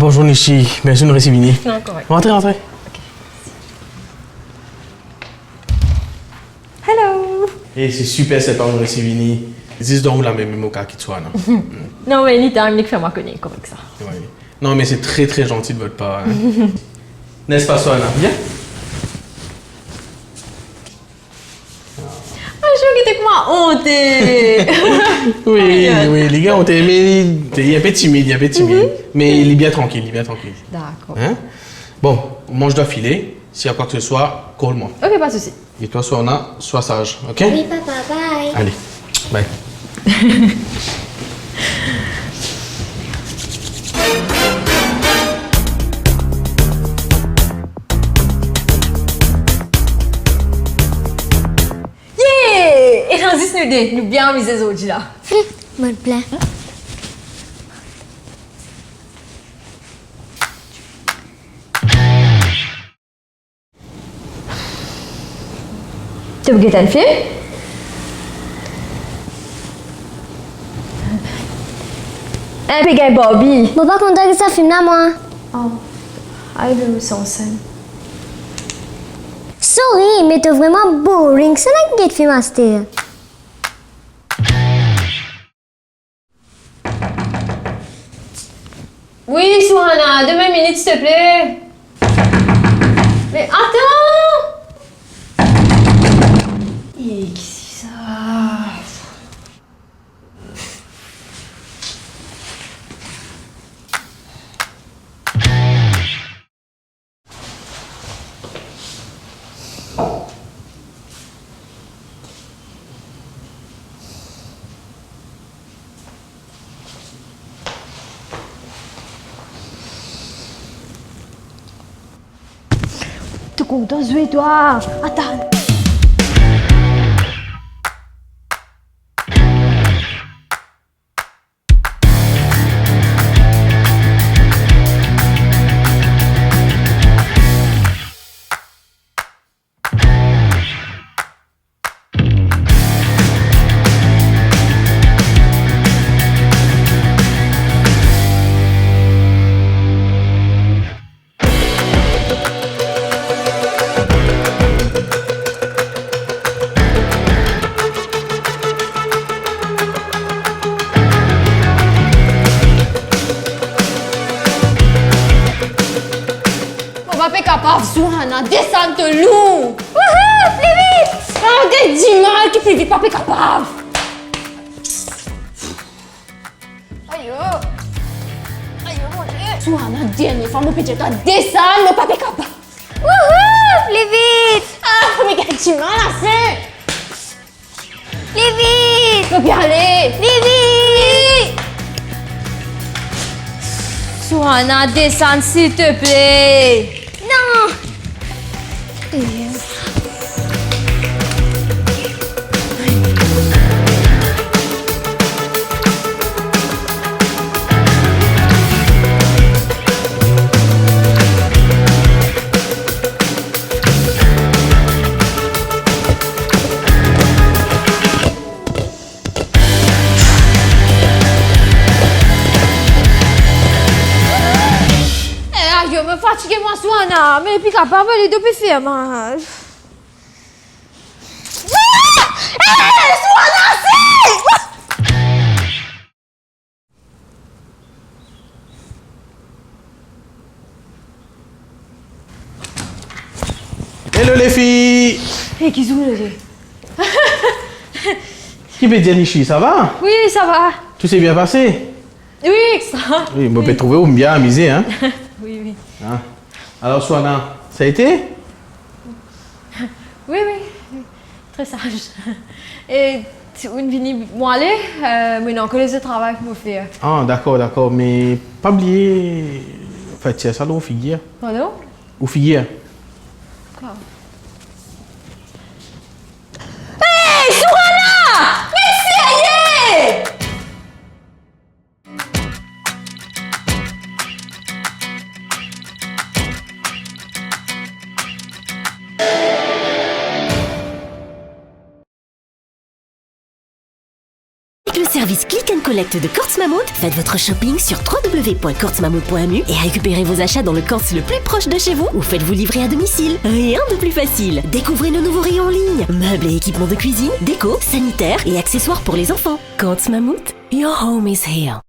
bonjour Nishi, bienvenue au Récibini. Non, correct. Rentrez, rentrez. Ok. Hello. Et c'est super sympa au Récibini. Dis donc la même cas qui soit, non? Non, mais anytime, Nick, fais-moi connaître, correct ça. Ouais. Non, mais c'est très très gentil de votre part. Hein. N'est-ce pas, Soana? Bien? Ah, je suis que moi honte. Oui, oui, les gars ont aimé. Il est un peu timide, mais il est bien tranquille, D'accord. Hein? Bon, moi je dois filer. S'il y a quoi que ce soit, call-moi. Ok, pas de souci. Et toi, Soana, sois sage, ok? Oui, papa, bye. Allez, bye. Yeah! Et dans ce nous bien amusés aujourd'hui là. Me plaît. Tu veux guetter le film? Un peu gay Bobby. Bon, pas content que ça filme là, moi. Oh, I will son scène. Sorry, mais t'es vraiment boring. C'est là que film à style. Oui, Souhana, 2 minutes s'il te plaît. Mais attends! Et qu'est-ce que c'est ça? T'es content de jouer, toi? Attends. Pas capable, Souhana, descends te loup! Wouhou, plus vite! Ah, des dimanches qui plus vite, pas capable! Aïe! Aïe, Souhana, dernière fois, mon petit, toi, descends, le pas capable! Wouhou, plus vite. Ah, mais quel dimanche, là, c'est! Plus vite. Je peux bien aller! Plus vite. Souhana, descends, s'il te plaît! Non. Je me fatigue, moi, Souhana, mais puis capable de depuis faire, man. Hello les filles! Et qui joue, le Qui peut dire Nishi, ça va? Oui, ça va. Tout s'est bien passé? Oui, extra. Oui, je peux trouver où bien amusé, hein? Oui, oui. Hein? Alors, Soana, ça a été? Oui, oui. Très sage. Et une vini moi aller, mais non, que les autres travail pour me faire. Ah, d'accord, mais pas oublier. Enfin, c'est ça, là, au figuier. Pardon? Au figuier. Quoi? Hey, Souhana! Mais sérieux! Le service Click and Collect de Kortz Mammouth, faites votre shopping sur www.kortzmammouth.mu et récupérez vos achats dans le Kortz le plus proche de chez vous ou faites-vous livrer à domicile. Rien de plus facile. Découvrez nos nouveaux rayons en ligne. Meubles et équipements de cuisine, déco, sanitaires et accessoires pour les enfants. Kortz Mammouth, your home is here.